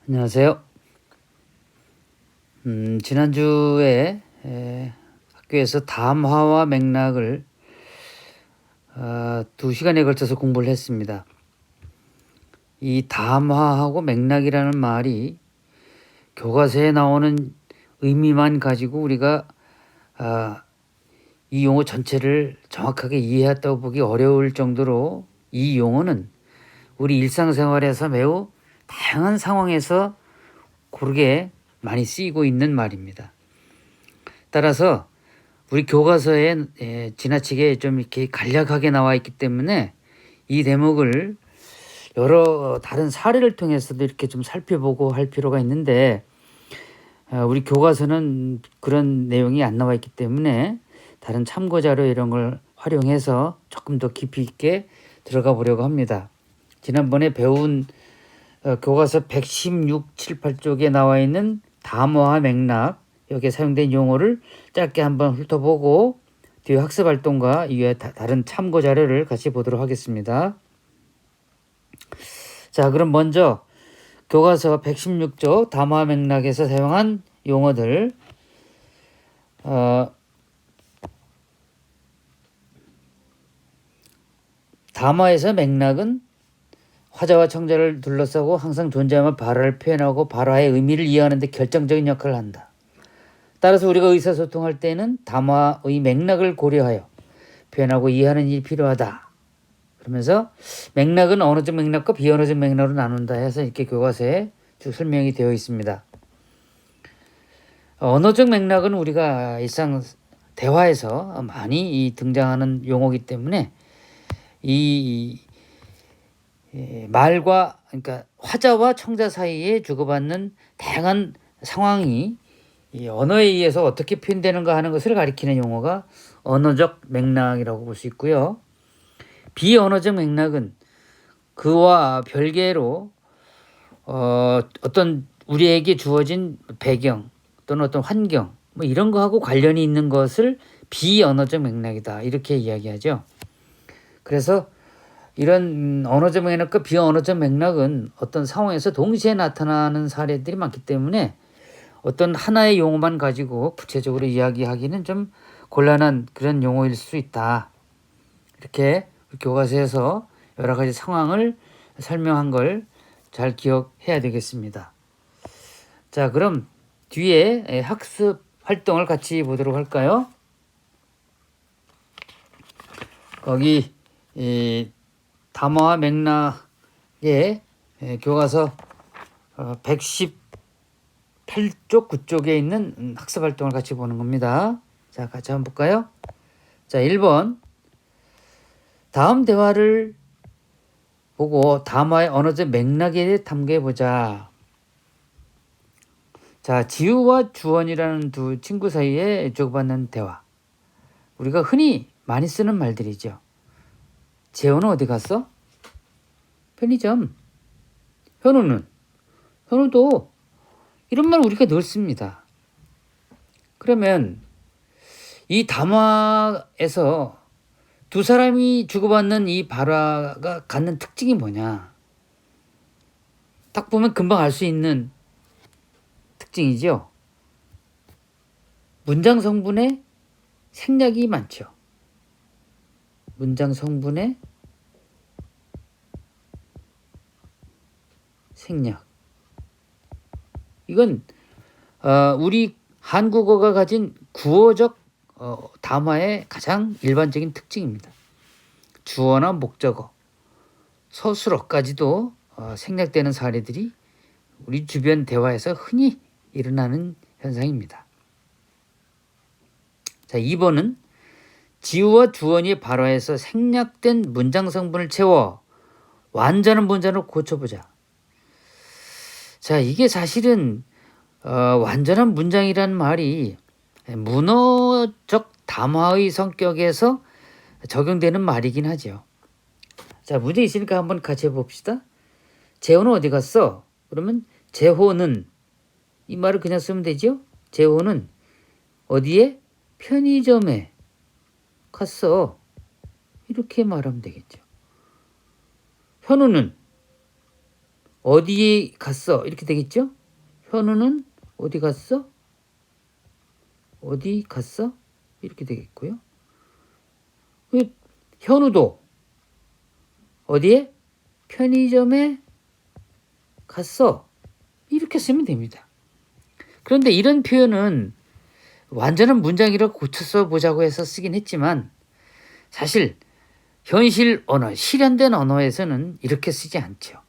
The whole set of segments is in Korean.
안녕하세요. 지난주에 학교에서 담화와 맥락을 2시간에 걸쳐서 공부를 했습니다. 이 담화하고 맥락이라는 말이 교과서에 나오는 의미만 가지고 우리가 이 용어 전체를 정확하게 이해했다고 보기 어려울 정도로 이 용어는 우리 일상생활에서 매우 다양한 상황에서 고르게 많이 쓰이고 있는 말입니다. 따라서 우리 교과서에 지나치게 좀 이렇게 간략하게 나와 있기 때문에 이 대목을 여러 다른 사례를 통해서도 이렇게 좀 살펴보고 할 필요가 있는데 우리 교과서는 그런 내용이 안 나와 있기 때문에 다른 참고 자료 이런 걸 활용해서 조금 더 깊이 있게 들어가 보려고 합니다. 지난번에 배운 교과서 116, 7, 8쪽에 나와 있는 담화와 맥락 여기에 사용된 용어를 짧게 한번 훑어보고 뒤에 학습활동과 이외 다른 참고 자료를 같이 보도록 하겠습니다. 자, 그럼 먼저 교과서 116쪽 담화 맥락에서 사용한 용어들 담화에서 맥락은 화자와 청자를 둘러싸고 항상 존재함을 발화를 표현하고 발화의 의미를 이해하는 데 결정적인 역할을 한다. 따라서 우리가 의사소통할 때는 담화의 맥락을 고려하여 표현하고 이해하는 일이 필요하다. 그러면서 맥락은 언어적 맥락과 비언어적 맥락으로 나눈다 해서 이렇게 교과서에 쭉 설명이 되어 있습니다. 언어적 맥락은 우리가 일상 대화에서 많이 등장하는 용어이기 때문에 이 말과 그러니까 화자와 청자 사이에 주고받는 다양한 상황이 이 언어에 의해서 어떻게 표현되는가 하는 것을 가리키는 용어가 언어적 맥락이라고 볼 수 있고요. 비언어적 맥락은 그와 별개로 어떤 우리에게 주어진 배경 또는 어떤 환경 뭐 이런 거하고 관련이 있는 것을 비언어적 맥락이다 이렇게 이야기하죠. 그래서 이런 언어적 맥락과 비언어적 맥락은 어떤 상황에서 동시에 나타나는 사례들이 많기 때문에 어떤 하나의 용어만 가지고 구체적으로 이야기하기는 좀 곤란한 그런 용어일 수 있다. 이렇게 교과서에서 여러 가지 상황을 설명한 걸 잘 기억해야 되겠습니다. 자, 그럼 뒤에 학습 활동을 같이 보도록 할까요? 거기 담화와 맥락의 교과서 118쪽, 9쪽에 있는 학습 활동을 같이 보는 겁니다. 자, 같이 한번 볼까요? 자, 1번. 다음 대화를 보고 담화의 언어적 맥락에 대해 탐구해보자. 자, 지우와 주원이라는 두 친구 사이에 주고받는 대화. 우리가 흔히 많이 쓰는 말들이죠. 재호는 어디 갔어? 편의점. 현우는? 현우도 이런 말 우리가 늘 씁니다. 그러면 이 담화에서 두 사람이 주고받는 이 발화가 갖는 특징이 뭐냐? 딱 보면 금방 알 수 있는 특징이죠. 문장 성분에 생략이 많죠. 문장 성분에 생략. 이건 우리 한국어가 가진 구어적 담화의 가장 일반적인 특징입니다. 주어나 목적어, 서술어까지도 생략되는 사례들이 우리 주변 대화에서 흔히 일어나는 현상입니다. 자, 2번은 지우와 주원이 발화해서 생략된 문장 성분을 채워 완전한 문장으로 고쳐보자. 자, 이게 사실은 완전한 문장이라는 말이 문어적 담화의 성격에서 적용되는 말이긴 하죠. 자, 문제 있으니까 한번 같이 해봅시다. 재호는 어디 갔어? 그러면 재호는 이 말을 그냥 쓰면 되죠. 재호는 어디에? 편의점에 갔어. 이렇게 말하면 되겠죠. 현우는 어디 갔어? 이렇게 되겠죠? 현우는 어디 갔어? 어디 갔어? 이렇게 되겠고요. 현우도 어디에? 편의점에 갔어. 이렇게 쓰면 됩니다. 그런데 이런 표현은 완전한 문장이라고 고쳐 보자고 해서 쓰긴 했지만 사실 현실 언어, 실현된 언어에서는 이렇게 쓰지 않죠.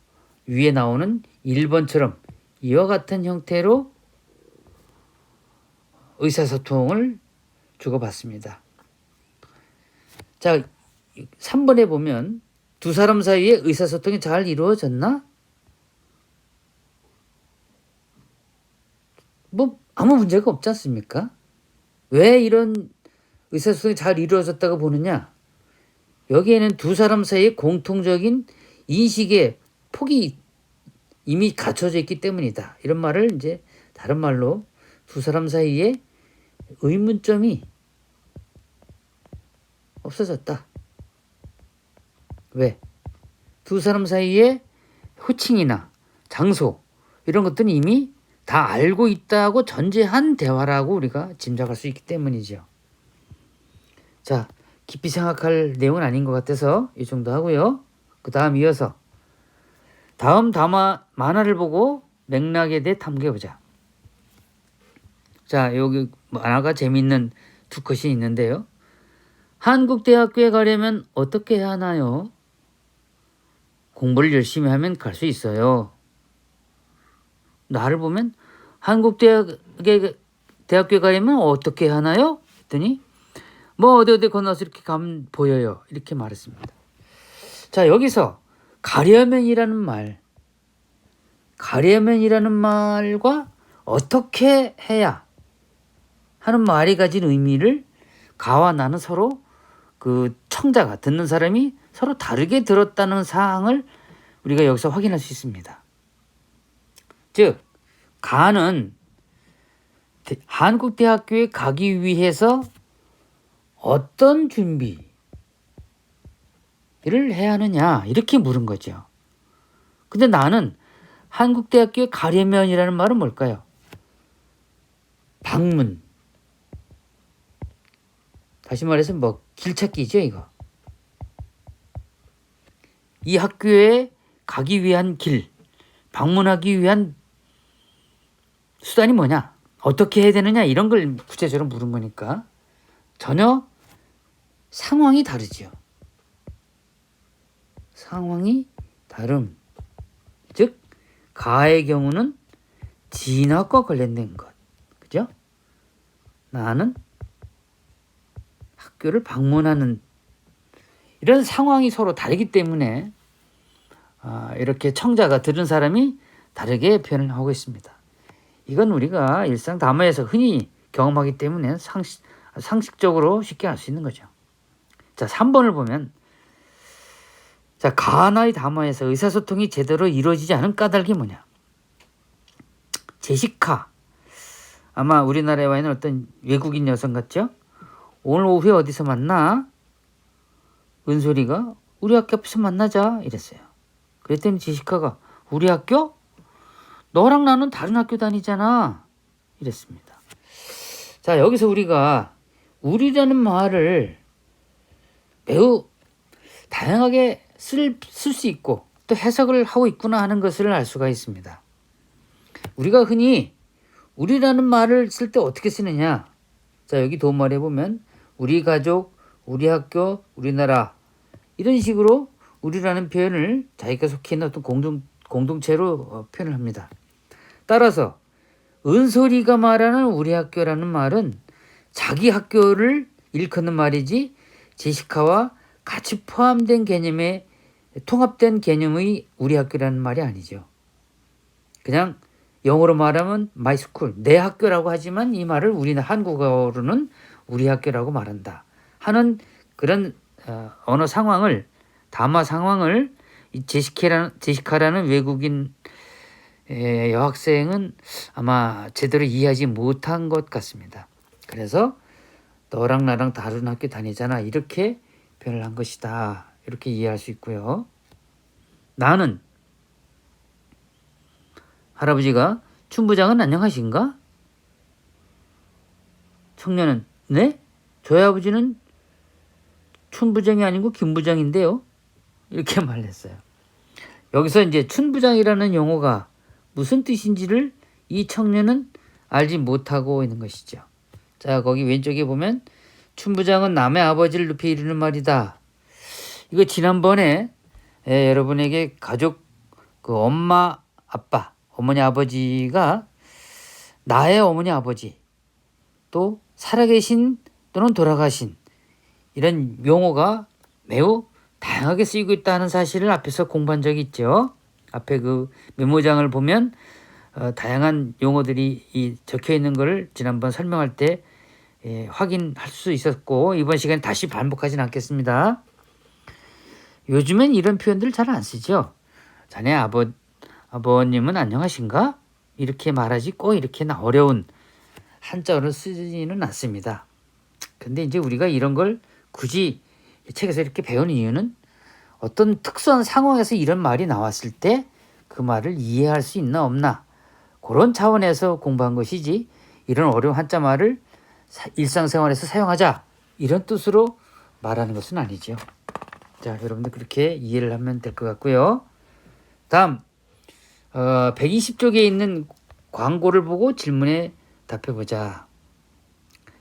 위에 나오는 1번처럼 이와 같은 형태로 의사소통을 주고받습니다. 자, 3번에 보면 두 사람 사이에 의사소통이 잘 이루어졌나? 뭐 아무 문제가 없지 않습니까? 왜 이런 의사소통이 잘 이루어졌다고 보느냐? 여기에는 두 사람 사이에 공통적인 인식의 폭이 이미 갖춰져 있기 때문이다. 이런 말을 이제 다른 말로 두 사람 사이에 의문점이 없어졌다. 왜? 두 사람 사이에 호칭이나 장소 이런 것들은 이미 다 알고 있다고 전제한 대화라고 우리가 짐작할 수 있기 때문이죠. 자, 깊이 생각할 내용은 아닌 것 같아서 이 정도 하고요. 그 다음 이어서 다음 만화를 보고 맥락에 대해 탐구해보자. 자, 여기 만화가 재밌는 두 컷이 있는데요. 한국 대학교에 가려면 어떻게 해야 하나요? 공부를 열심히 하면 갈 수 있어요. 나를 보면 한국 대학교에 가려면 어떻게 하나요? 했더니 뭐 어디 건너서 이렇게 가면 보여요. 이렇게 말했습니다. 자, 여기서 가려면이라는 말과 어떻게 해야 하는 말이 가진 의미를 가와 나는 서로 그 청자가 듣는 사람이 서로 다르게 들었다는 사항을 우리가 여기서 확인할 수 있습니다. 즉, 가는 한국 대학교에 가기 위해서 어떤 준비를 해야 하느냐 이렇게 물은 거죠. 근데 나는 한국 대학교에 가려면이라는 말은 뭘까요? 방문. 다시 말해서 뭐 길찾기죠, 이거. 이 학교에 가기 위한 길, 방문하기 위한 수단이 뭐냐? 어떻게 해야 되느냐? 이런 걸 구체적으로 물은 거니까 전혀 상황이 다르죠. 상황이 다름. 즉, 가의 경우는 진학과 관련된 것. 그죠? 나는 학교를 방문하는 이런 상황이 서로 다르기 때문에 이렇게 청자가 들은 사람이 다르게 표현을 하고 있습니다. 이건 우리가 일상 담화에서 흔히 경험하기 때문에 상식적으로 쉽게 알 수 있는 거죠. 자, 3번을 보면 자, 가나의 담화에서 의사소통이 제대로 이루어지지 않은 까닭이 뭐냐? 제시카. 아마 우리나라에 와 있는 어떤 외국인 여성 같죠? 오늘 오후에 어디서 만나? 은솔이가 우리 학교 앞에서 만나자 이랬어요. 그랬더니 제시카가 우리 학교? 너랑 나는 다른 학교 다니잖아 이랬습니다. 자, 여기서 우리가 우리라는 말을 매우 다양하게 쓸 수 있고 또 해석을 하고 있구나 하는 것을 알 수가 있습니다. 우리가 흔히 우리라는 말을 쓸 때 어떻게 쓰느냐? 자, 여기 도움말에 보면 우리 가족, 우리 학교, 우리나라 이런 식으로 우리라는 표현을 자기가 속해 있는 어떤 공동체로 표현을 합니다. 따라서 은솔이가 말하는 우리 학교라는 말은 자기 학교를 일컫는 말이지 제시카와 같이 포함된 개념의 통합된 개념의 우리 학교라는 말이 아니죠. 그냥 영어로 말하면 my school, 내 학교라고 하지만 이 말을 우리는 한국어로는 우리 학교라고 말한다 하는 그런 언어 상황을 담화 상황을 이 제시카라는 외국인 여학생은 아마 제대로 이해하지 못한 것 같습니다. 그래서 너랑 나랑 다른 학교 다니잖아 이렇게 표현을 한 것이다 이렇게 이해할 수 있고요. 나는 할아버지가 춘부장은 안녕하신가? 청년은 네? 저희 아버지는 춘부장이 아니고 김부장인데요. 이렇게 말했어요. 여기서 이제 춘부장이라는 용어가 무슨 뜻인지를 이 청년은 알지 못하고 있는 것이죠. 자, 거기 왼쪽에 보면 춘부장은 남의 아버지를 높이 이르는 말이다. 이거 지난번에 여러분에게 가족 그 엄마, 아빠, 어머니, 아버지가 나의 어머니, 아버지 또 살아계신 또는 돌아가신 이런 용어가 매우 다양하게 쓰이고 있다는 사실을 앞에서 공부한 적이 있죠. 앞에 그 메모장을 보면 다양한 용어들이 적혀 있는 것을 지난번 설명할 때 확인할 수 있었고 이번 시간에 다시 반복하진 않겠습니다. 요즘엔 이런 표현들 잘 안 쓰죠. 자네 아버님은 안녕하신가? 이렇게 말하지 꼭 이렇게 어려운 한자어를 쓰지는 않습니다. 근데 이제 우리가 이런 걸 굳이 책에서 이렇게 배우는 이유는 어떤 특수한 상황에서 이런 말이 나왔을 때 그 말을 이해할 수 있나 없나 그런 차원에서 공부한 것이지 이런 어려운 한자 말을 일상생활에서 사용하자 이런 뜻으로 말하는 것은 아니죠. 자, 여러분들 그렇게 이해를 하면 될 것 같고요. 다음 120쪽에 있는 광고를 보고 질문에 답해보자.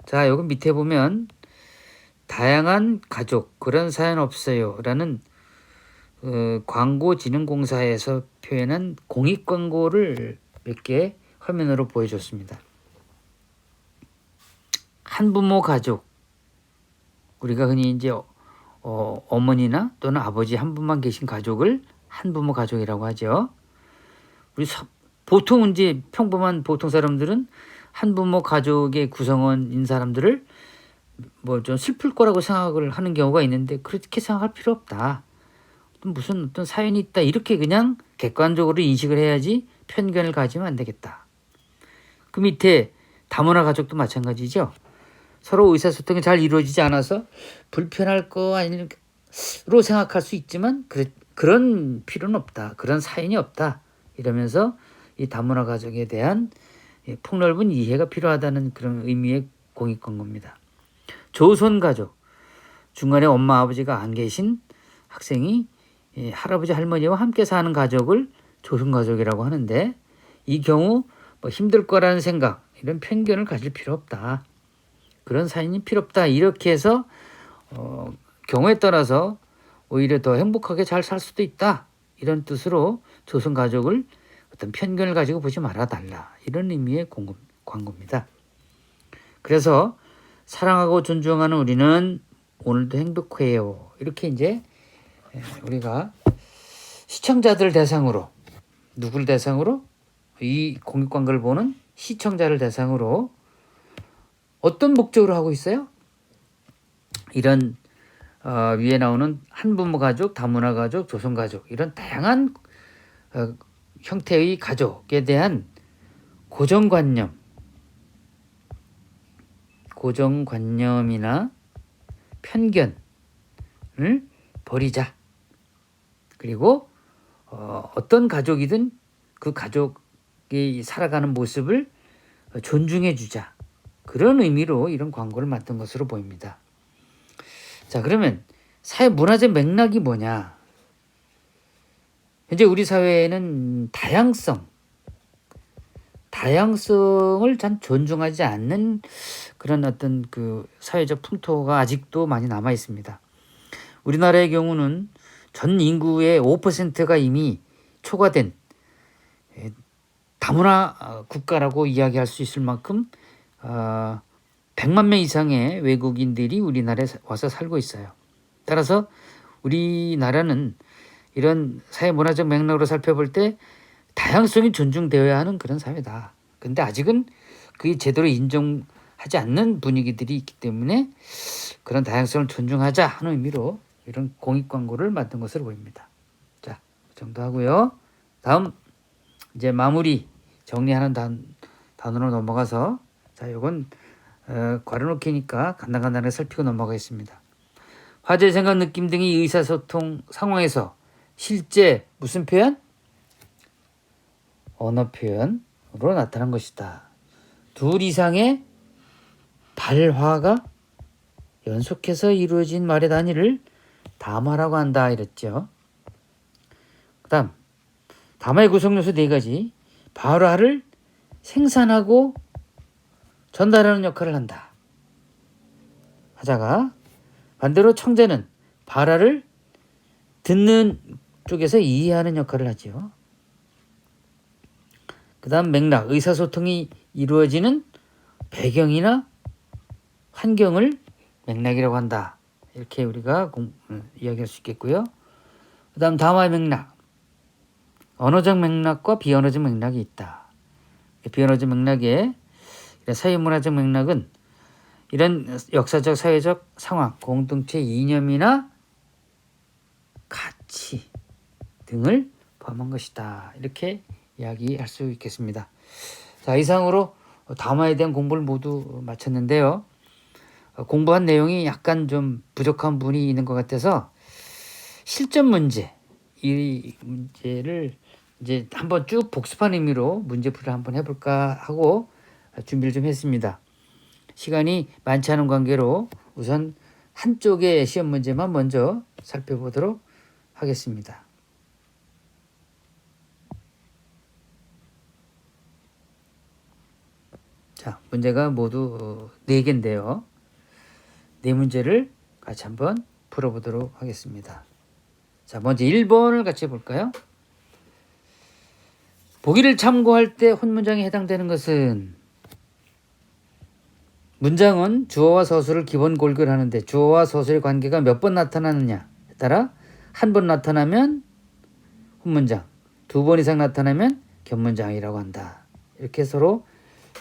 자, 여기 밑에 보면 다양한 가족 그런 사연 없어요 라는 광고진흥공사에서 표현한 공익광고를 몇 개 화면으로 보여줬습니다. 한부모 가족, 우리가 흔히 이제 어머니나 또는 아버지 한 분만 계신 가족을 한부모 가족이라고 하죠. 우리 보통 이제 평범한 보통 사람들은 한부모 가족의 구성원인 사람들을 뭐 좀 슬플 거라고 생각을 하는 경우가 있는데 그렇게 생각할 필요 없다. 무슨 어떤 사연이 있다 이렇게 그냥 객관적으로 인식을 해야지 편견을 가지면 안 되겠다. 그 밑에 다문화 가족도 마찬가지죠. 서로 의사소통이 잘 이루어지지 않아서 불편할 거 아니로 생각할 수 있지만 그런 필요는 없다. 그런 사연이 없다. 이러면서 이 다문화 가족에 대한 폭넓은 이해가 필요하다는 그런 의미의 공익광고입니다. 조선 가족, 중간에 엄마 아버지가 안 계신 학생이 할아버지 할머니와 함께 사는 가족을 조선 가족이라고 하는데 이 경우 뭐 힘들 거라는 생각 이런 편견을 가질 필요 없다. 그런 사연이 필요 없다. 이렇게 해서 경우에 따라서 오히려 더 행복하게 잘 살 수도 있다. 이런 뜻으로 조선 가족을 어떤 편견을 가지고 보지 말아달라. 이런 의미의 광고입니다. 그래서 사랑하고 존중하는 우리는 오늘도 행복해요. 이렇게 이제 우리가 시청자들 대상으로 누굴 대상으로 이 공익광고를 보는 시청자를 대상으로 어떤 목적으로 하고 있어요? 이런 위에 나오는 한부모 가족, 다문화 가족, 조선 가족 이런 다양한 형태의 가족에 대한 고정관념이나 편견을 버리자. 그리고 어떤 가족이든 그 가족이 살아가는 모습을 존중해 주자. 그런 의미로 이런 광고를 만든 것으로 보입니다. 자, 그러면 사회 문화적 맥락이 뭐냐? 현재 우리 사회에는 다양성을 참 존중하지 않는 그런 어떤 그 사회적 풍토가 아직도 많이 남아 있습니다. 우리나라의 경우는 전 인구의 5%가 이미 초과된 다문화 국가라고 이야기할 수 있을 만큼 100만 명 이상의 외국인들이 우리나라에 와서 살고 있어요. 따라서 우리나라는 이런 사회 문화적 맥락으로 살펴볼 때 다양성이 존중되어야 하는 그런 사회다. 근데 아직은 그게 제대로 인정하지 않는 분위기들이 있기 때문에 그런 다양성을 존중하자 하는 의미로 이런 공익광고를 만든 것으로 보입니다. 자, 그 정도 하고요. 다음 이제 마무리 정리하는 단어로 넘어가서 자, 이건 괄호놓기니까 간단하게 살피고 넘어가겠습니다. 화제, 생각, 느낌 등의 의사소통 상황에서 실제 무슨 표현? 언어 표현으로 나타난 것이다. 둘 이상의 발화가 연속해서 이루어진 말의 단위를 담화라고 한다 이랬죠. 그 다음 담화의 구성 요소 4가지. 발화를 생산하고 전달하는 역할을 한다. 하자가 반대로 청자는 발화를 듣는 쪽에서 이해하는 역할을 하죠. 그 다음 맥락, 의사소통이 이루어지는 배경이나 환경을 맥락이라고 한다. 이렇게 우리가 이야기할 수 있겠고요. 그 다음 담화의 맥락, 언어적 맥락과 비언어적 맥락이 있다. 비언어적 맥락의 사회문화적 맥락은 이런 역사적, 사회적 상황, 공동체 이념이나 가치 등을 포함한 것이다. 이렇게 이야기할 수 있겠습니다. 자, 이상으로 담화에 대한 공부를 모두 마쳤는데요. 공부한 내용이 약간 좀 부족한 부분이 있는 것 같아서 실전 문제, 이 문제를 이제 한번 쭉 복습한 의미로 문제풀이를 한번 해볼까 하고 준비를 좀 했습니다. 시간이 많지 않은 관계로 우선 한쪽의 시험 문제만 먼저 살펴보도록 하겠습니다. 자, 문제가 모두 4개인데요. 4문제를 같이 한번 풀어보도록 하겠습니다. 자, 먼저 1번을 같이 볼까요? 보기를 참고할 때 혼문장에 해당되는 것은 문장은 주어와 서술을 기본 골결하는데 주어와 서술의 관계가 몇 번 나타나느냐에 따라 한 번 나타나면 혼문장, 2번 이상 나타나면 견문장이라고 한다. 이렇게 서로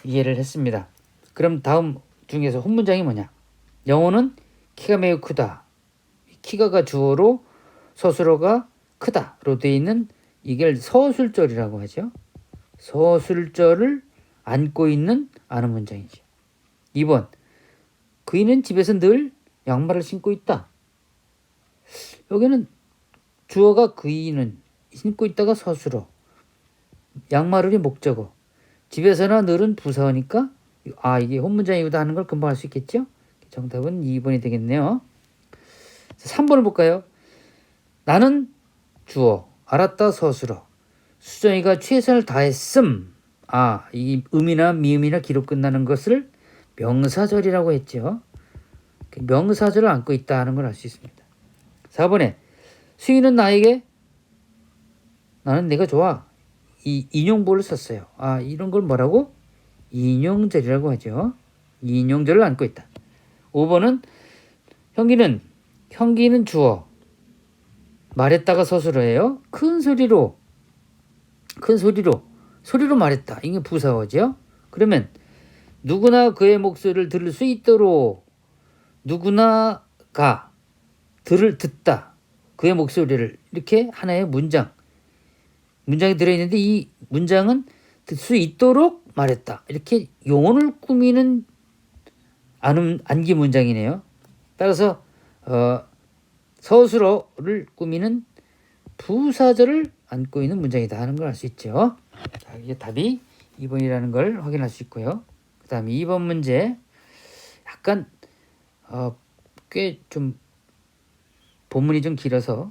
이해를 했습니다. 그럼 다음 중에서 혼문장이 뭐냐? 영어는 키가 매우 크다. 키가가 주어로 서술어가 크다로 되어 있는 이걸 서술절이라고 하죠. 서술절을 안고 있는 아는 문장이죠. 2번, 그이는 집에서 늘 양말을 신고 있다. 여기는 주어가 그이는 신고 있다가 서술어, 양말이 목적어, 집에서나 늘은 부사어니까 이게 혼문장이다 하는 걸 금방 알 수 있겠죠. 정답은 2번이 되겠네요. 3번을 볼까요? 나는 주어, 알았다 서술어, 수정이가 최선을 다했음. 이 음이나 미음이나 기로 끝나는 것을 명사절이라고 했죠. 명사절을 안고 있다 하는 걸 알 수 있습니다. 4번에 수인은 나에게 나는 내가 좋아. 이 인용보를 썼어요. 이런 걸 뭐라고? 인용절이라고 하죠. 인용절을 안고 있다. 5번은 형기는 주어, 말했다가 서술어예요. 큰 소리로 말했다. 이게 부사어죠. 그러면 누구나 그의 목소리를 들을 수 있도록 누구나가 듣다. 그의 목소리를 이렇게 하나의 문장이 들어있는데 이 문장은 들 수 있도록 말했다. 이렇게 용언을 꾸미는 안기 문장이네요. 따라서 서술어를 꾸미는 부사절을 안고 있는 문장이다 하는 걸 알 수 있죠. 자, 이게 답이 2번이라는 걸 확인할 수 있고요. 그 다음에 2번 문제 약간 꽤 좀 본문이 좀 길어서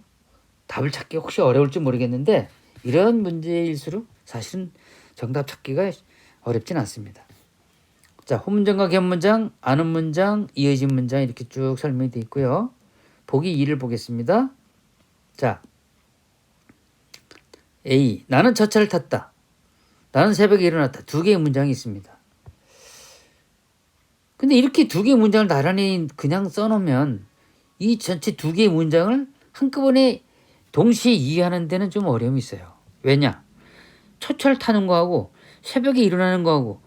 답을 찾기 혹시 어려울지 모르겠는데 이런 문제일수록 사실은 정답 찾기가 어렵진 않습니다. 자, 혼문장과 견문장, 아는 문장, 이어진 문장 이렇게 쭉 설명이 되어 있고요. 보기 2를 보겠습니다. 자, A. 나는 첫차를 탔다. 나는 새벽에 일어났다. 2개의 문장이 있습니다. 근데 이렇게 2개의 문장을 나란히 그냥 써놓으면 이 전체 2개의 문장을 한꺼번에 동시에 이해하는 데는 좀 어려움이 있어요. 왜냐? 첫차를 타는 거하고 새벽에 일어나는 거하고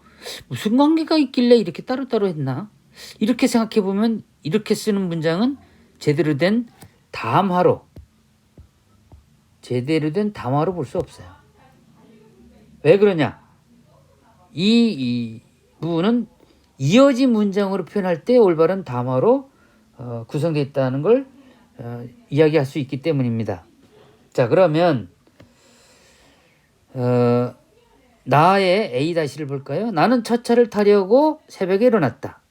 무슨 관계가 있길래 이렇게 따로따로 했나? 이렇게 생각해보면 이렇게 쓰는 문장은 제대로 된 담화로 볼 수 없어요. 왜 그러냐? 이 부분은 이어진 문장으로 표현할 때 올바른 담화로 구성되어 있다는 걸 이야기할 수 있기 때문입니다. 자, 그러면 나의 A-를 볼까요? 나는 첫 차를 타려고 새벽에 일어났다.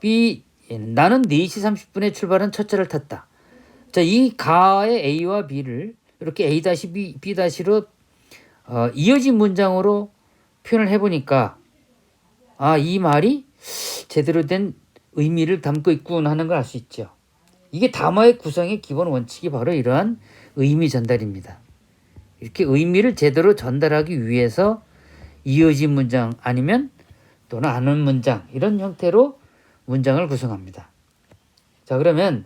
B, 나는 4시 30분에 출발한 첫 차를 탔다. 자, 이 가의 A와 B를 이렇게 A-B, B-로 이어진 문장으로 표현을 해보니까 이 말이 제대로 된 의미를 담고 있군 하는 걸 알 수 있죠. 이게 담화의 구성의 기본 원칙이 바로 이러한 의미 전달입니다. 이렇게 의미를 제대로 전달하기 위해서 이어진 문장 아니면 또는 아는 문장 이런 형태로 문장을 구성합니다. 자, 그러면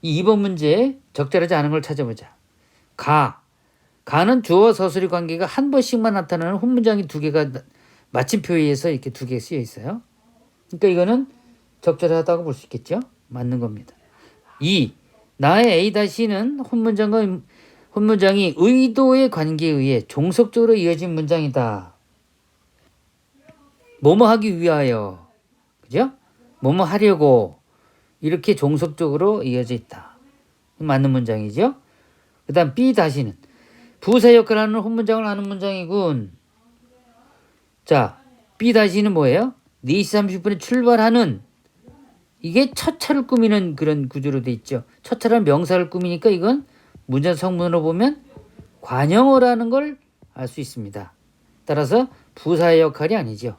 이 2번 문제에 적절하지 않은 걸 찾아보자. 가는 주어 서술의 관계가 한 번씩만 나타나는 혼문장이 2개가 마침표에 의해서 이렇게 2개 쓰여 있어요. 그러니까 이거는 적절하다고 볼 수 있겠죠? 맞는 겁니다. 2. 나의 A-는 혼문장이 의도의 관계에 의해 종속적으로 이어진 문장이다. 뭐뭐 하기 위하여, 그죠? 뭐뭐 하려고 이렇게 종속적으로 이어져 있다. 맞는 문장이죠. 그 다음 B-는 부사 역할을 하는 혼문장을 하는 문장이군. 자, B-는 뭐예요? 4시 30분에 출발하는, 이게 첫 차를 꾸미는 그런 구조로 돼 있죠. 첫 차라는 명사를 꾸미니까 이건 문장 성문으로 보면 관형어라는 걸 알 수 있습니다. 따라서 부사의 역할이 아니죠.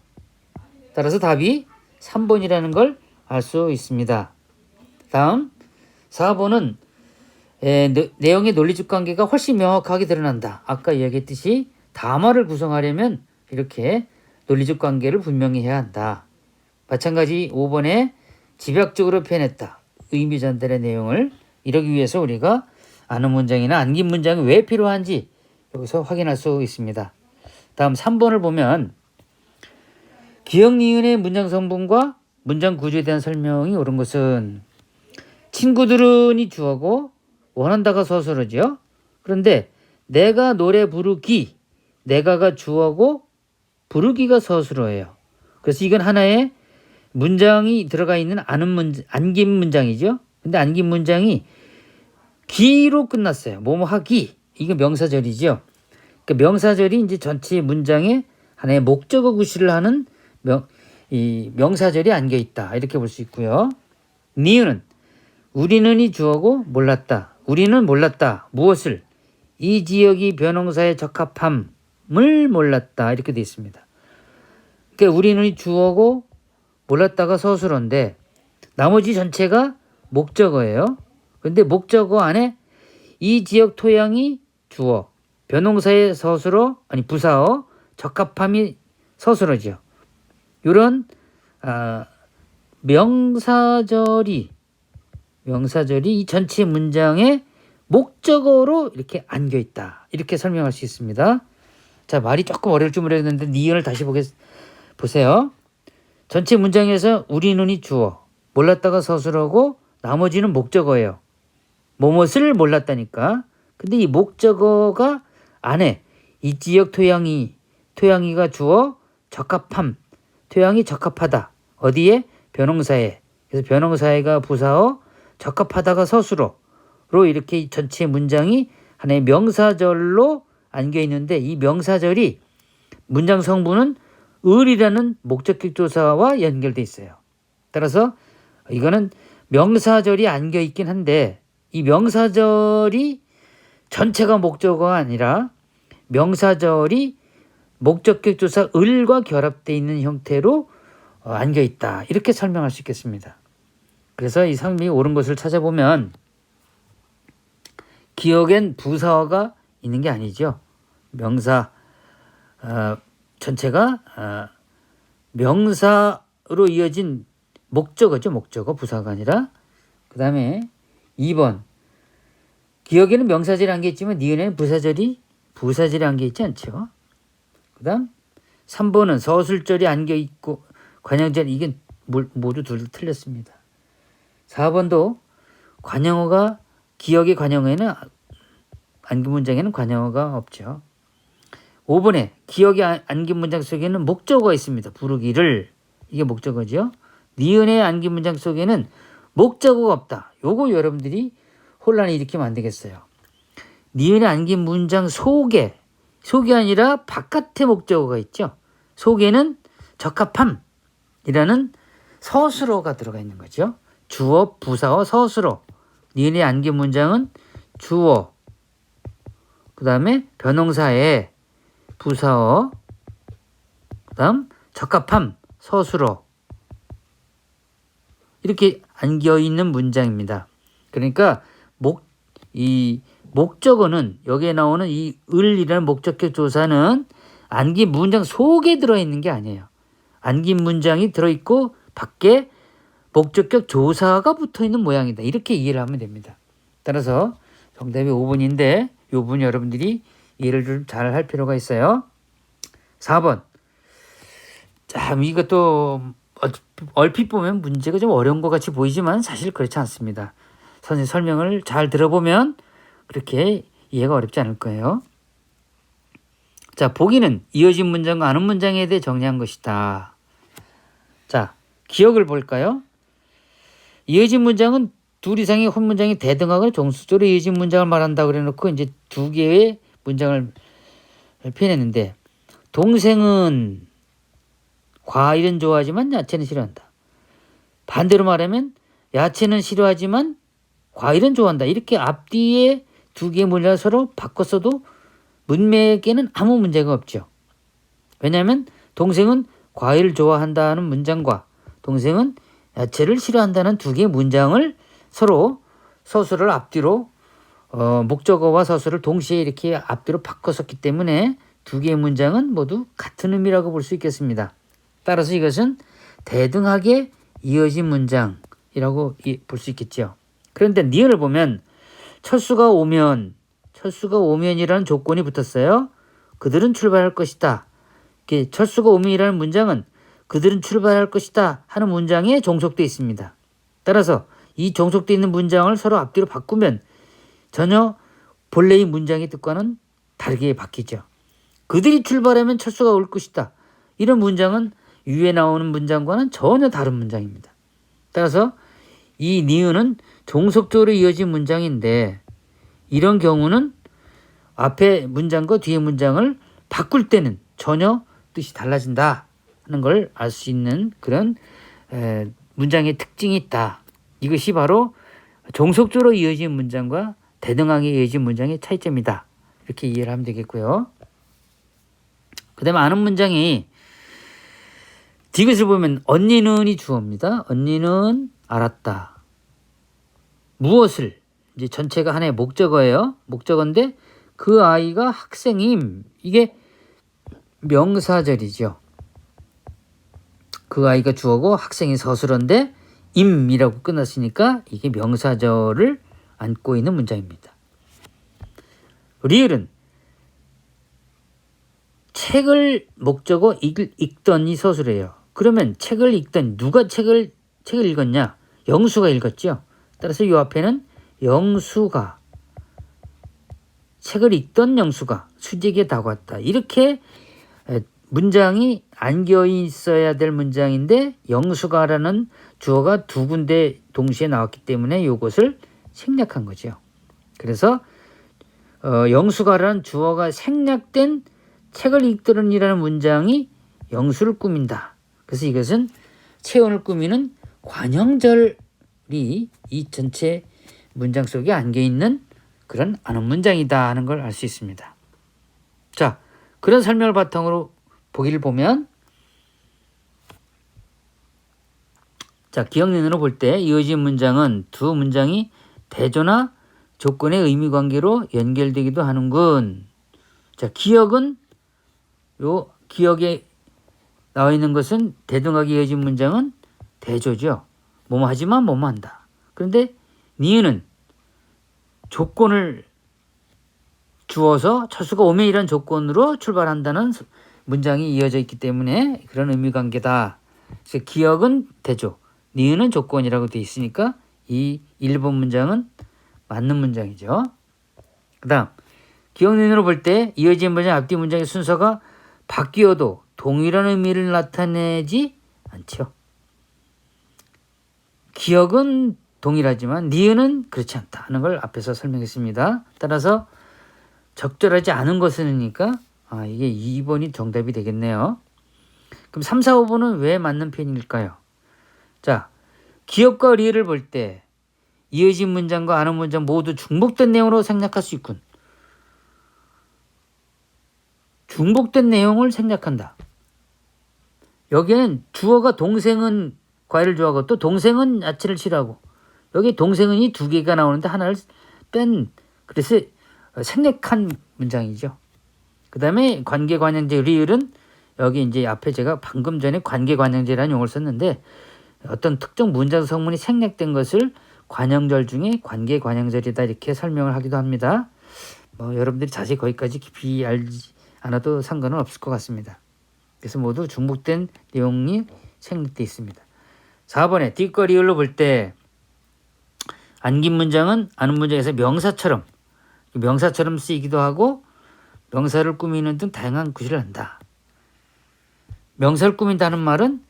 따라서 답이 3번이라는 걸 알 수 있습니다. 다음 4번은 내용의 논리적 관계가 훨씬 명확하게 드러난다. 아까 이야기했듯이 담화를 구성하려면 이렇게 논리적 관계를 분명히 해야 한다. 마찬가지 5번에 집약적으로 표현했다. 의미 전달의 내용을 이러기 위해서 우리가 아는 문장이나 안긴 문장이 왜 필요한지 여기서 확인할 수 있습니다. 다음 3번을 보면 기역 니은의 문장 성분과 문장 구조에 대한 설명이 옳은 것은 친구들은이 주어고 원한다가 서술어죠. 그런데 내가 노래 부르기, 내가가 주어고 부르기가 서술어예요. 그래서 이건 하나의 문장이 들어가 있는 안긴 문장이죠. 근데 안긴 문장이 기로 끝났어요. 뭐뭐 하기. 이거 명사절이죠. 그러니까 명사절이 이제 전체 문장에 하나의 목적어 구실을 하는 이 명사절이 안겨 있다. 이렇게 볼 수 있고요. 니은은 우리는이 주어고 몰랐다. 우리는 몰랐다. 무엇을? 이 지역이 변형사에 적합함을 몰랐다. 이렇게 되어 있습니다. 그러니까 우리는이 주어고 몰랐다가 서술어인데 나머지 전체가 목적어예요. 그런데 목적어 안에 이 지역 토양이 주어, 변형사의 서술어, 부사어, 적합함이 서술어죠. 이런 명사절이 이 전체 문장의 목적어로 이렇게 안겨 있다. 이렇게 설명할 수 있습니다. 자, 말이 조금 어려울 줄 모르겠는데 니은을 다시 보세요. 전체 문장에서 우리는이 주어, 몰랐다가 서술어고 나머지는 목적어예요. 뭐뭇을 몰랐다니까. 근데 이 목적어가 안에 이 지역 토양이가 주어, 적합함, 토양이 적합하다. 어디에? 변형사에. 그래서 변형사에가 부사어, 적합하다가 서술어로 이렇게 전체 문장이 하나의 명사절로 안겨 있는데 이 명사절이 문장 성분은 을이라는 목적격 조사와 연결돼 있어요. 따라서 이거는 명사절이 안겨 있긴 한데 이 명사절이 전체가 목적어가 아니라 명사절이 목적격 조사 을과 결합되어 있는 형태로 안겨 있다. 이렇게 설명할 수 있겠습니다. 그래서 이 성명이 옳은 것을 찾아보면 기억엔 부사어가 있는 게 아니죠. 명사 전체가 명사로 이어진 목적어죠. 목적어 부사가 아니라. 그 다음에 2번 기억에는 명사절이 안겨 있지만 니은에는 부사절이 안겨 있지 않죠. 그 다음 3번은 서술절이 안겨 있고 관형절 이게 모두 둘 틀렸습니다. 4번도 관형어가 기억의 관형어에는 안긴 문장에는 관형어가 없죠. 5번에 기억의 안긴 문장 속에는 목적어가 있습니다. 부르기를 이게 목적어죠. 니은의 안긴 문장 속에는 목적어가 없다. 요거 여러분들이 혼란을 일으키면 안 되겠어요. 니은의 안긴 문장 속에 속이 아니라 바깥에 목적어가 있죠. 속에는 적합함이라는 서술어가 들어가 있는 거죠. 주어, 부사어, 서술어. 니은의 안기 문장은 주어, 그 다음에 변형사에 부사어, 그 다음 적합함, 서술어. 이렇게 안겨 있는 문장입니다. 그러니까 이 목적어는 여기에 나오는 이 을이라는 목적격 조사는 안긴 문장 속에 들어있는 게 아니에요. 안긴 문장이 들어있고 밖에 목적격 조사가 붙어있는 모양이다. 이렇게 이해를 하면 됩니다. 따라서 정답이 5번인데 이 부분 여러분들이 이해를 좀 잘 할 필요가 있어요. 4번. 자, 이것도 얼핏 보면 문제가 좀 어려운 것 같이 보이지만 사실 그렇지 않습니다. 선생님 설명을 잘 들어보면 그렇게 이해가 어렵지 않을 거예요. 자, 보기는 이어진 문장과 아는 문장에 대해 정리한 것이다. 자, 기억을 볼까요? 이어진 문장은 둘 이상의 혼문장이 대등하거나 종수적으로 이어진 문장을 말한다 그래놓고 이제 두 개의 문장을 표현했는데, 동생은 과일은 좋아하지만 야채는 싫어한다. 반대로 말하면 야채는 싫어하지만 과일은 좋아한다. 이렇게 앞뒤에 두 개의 문장을 서로 바꿨어도 문맥에는 아무 문제가 없죠. 왜냐하면 동생은 과일을 좋아한다는 문장과 동생은 야채를 싫어한다는 두 개의 문장을 서로 서술을 앞뒤로 목적어와 서술을 동시에 이렇게 앞뒤로 바꿨었기 때문에 두 개의 문장은 모두 같은 의미라고 볼 수 있겠습니다. 따라서 이것은 대등하게 이어진 문장이라고 볼 수 있겠죠. 그런데 니은을 보면 철수가 오면이라는 조건이 붙었어요. 그들은 출발할 것이다. 철수가 오면이라는 문장은 그들은 출발할 것이다 하는 문장에 종속되어 있습니다. 따라서 이 종속되어 있는 문장을 서로 앞뒤로 바꾸면 전혀 본래의 문장의 뜻과는 다르게 바뀌죠. 그들이 출발하면 철수가 올 것이다. 이런 문장은 위에 나오는 문장과는 전혀 다른 문장입니다. 따라서 이 니은은 종속적으로 이어진 문장인데 이런 경우는 앞에 문장과 뒤에 문장을 바꿀 때는 전혀 뜻이 달라진다 하는 걸 알 수 있는 그런 문장의 특징이 있다. 이것이 바로 종속적으로 이어진 문장과 대등하게 이어진 문장의 차이점이다. 이렇게 이해를 하면 되겠고요. 그 다음에 아는 문장이 디귿을 보면 언니는이 주어입니다. 언니는 알았다. 무엇을? 이제 전체가 하나의 목적어예요. 목적어인데 그 아이가 학생임. 이게 명사절이죠. 그 아이가 주어고 학생이 서술어인데 임이라고 끝났으니까 이게 명사절을 안고 있는 문장입니다. 리을은 책을 목적어 읽던이 서술이에요. 그러면 책을 읽던 누가 책을 읽었냐? 영수가 읽었죠. 따라서 이 앞에는 영수가 책을 읽던 영수가 수직에 다가왔다. 이렇게 문장이 안겨 있어야 될 문장인데 영수가라는 주어가 두 군데 동시에 나왔기 때문에 이것을 생략한 거죠. 그래서 영수가라는 주어가 생략된 책을 읽더니라는 문장이 영수를 꾸민다. 그래서 이것은 체온을 꾸미는 관형절이 이 전체 문장 속에 안겨 있는 그런 아는 문장이다 하는 걸 알 수 있습니다. 자, 그런 설명을 바탕으로 보기를 보면, 자, 기억론으로 볼 때 이어진 문장은 두 문장이 대조나 조건의 의미 관계로 연결되기도 하는군. 자, 기억은 요 기억에 나와 있는 것은 대등하게 이어진 문장은 대조죠. 뭐뭐 하지만 뭐뭐 한다. 그런데 니은은 조건을 주어서 철수가 오면이라는 조건으로 출발한다는 문장이 이어져 있기 때문에 그런 의미 관계다. 그래서 기억은 대조, 니은은 조건이라고 되어 있으니까 이 1번 문장은 맞는 문장이죠. 그 다음 기억론으로 볼 때 이어진 문장 앞뒤 문장의 순서가 바뀌어도 동일한 의미를 나타내지 않죠. 기억은 동일하지만 니은은 그렇지 않다 하는 걸 앞에서 설명했습니다. 따라서 적절하지 않은 것은이니까 이게 2번이 정답이 되겠네요. 그럼 3, 4, 5번은 왜 맞는 편일까요? 자, 기업과 리을을 볼 때 이어진 문장과 아는 문장 모두 중복된 내용으로 생략할 수 있군. 중복된 내용을 생략한다. 여기에는 주어가 동생은 과일을 좋아하고 또 동생은 야채를 싫어하고 여기 동생은이 두 개가 나오는데 하나를 뺀 그래서 생략한 문장이죠. 그 다음에 관계관형제 리을은 여기 이제 앞에 제가 방금 전에 관계관형제라는 용어를 썼는데 어떤 특정 문장 성문이 생략된 것을 관형절 중에 관계관형절이다 이렇게 설명을 하기도 합니다. 여러분들이 자세히 거기까지 깊이 알지 않아도 상관은 없을 것 같습니다. 그래서 모두 중복된 내용이 생략되어 있습니다. 4번에 뒷과 리을로 볼 때 안긴 문장은 아는 문장에서 명사처럼 쓰이기도 하고 명사를 꾸미는 등 다양한 구실을 한다. 명사를 꾸민다는 말은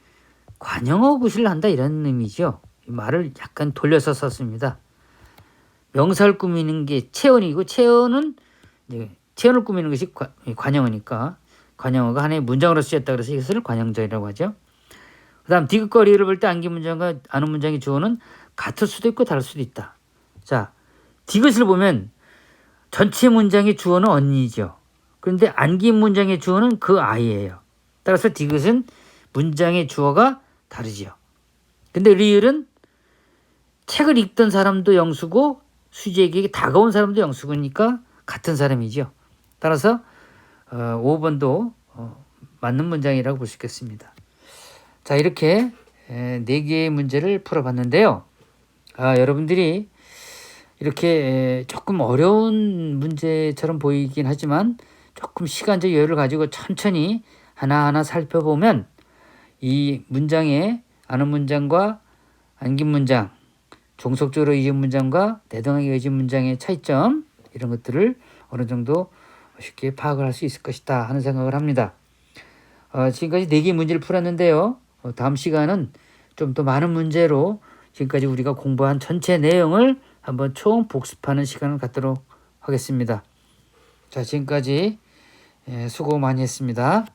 관형어 구실을 한다 이런 의미죠. 이 말을 약간 돌려서 썼습니다. 명사를 꾸미는 게 체언이고 체언은 체언을 꾸미는 것이 관형어니까 관형어가 하나의 문장으로 쓰였다 그래서 이것을 관형절이라고 하죠. 그 다음 디귿과 리을을 볼 때 안긴 문장과 아는 문장의 주어는 같을 수도 있고 다를 수도 있다. 자, 디귿을 보면 전체 문장의 주어는 언니죠. 그런데 안긴 문장의 주어는 그 아이예요. 따라서 디귿은 문장의 주어가 다르지요. 근데 리을은 책을 읽던 사람도 영수고 수지에게 다가온 사람도 영수니까 같은 사람이죠. 따라서 5번도 맞는 문장이라고 볼 수 있겠습니다. 자, 이렇게 4개의 문제를 풀어봤는데요. 여러분들이 이렇게 조금 어려운 문제처럼 보이긴 하지만 조금 시간적 여유를 가지고 천천히 하나하나 살펴보면 이 문장의 아는 문장과 안긴 문장, 종속적으로 이어진 문장과 대등하게 이어진 문장의 차이점 이런 것들을 어느 정도 쉽게 파악을 할 수 있을 것이다 하는 생각을 합니다. 지금까지 4개의 문제를 풀었는데요. 다음 시간은 좀 더 많은 문제로 지금까지 우리가 공부한 전체 내용을 한번 총 복습하는 시간을 갖도록 하겠습니다. 자, 지금까지 수고 많이 했습니다.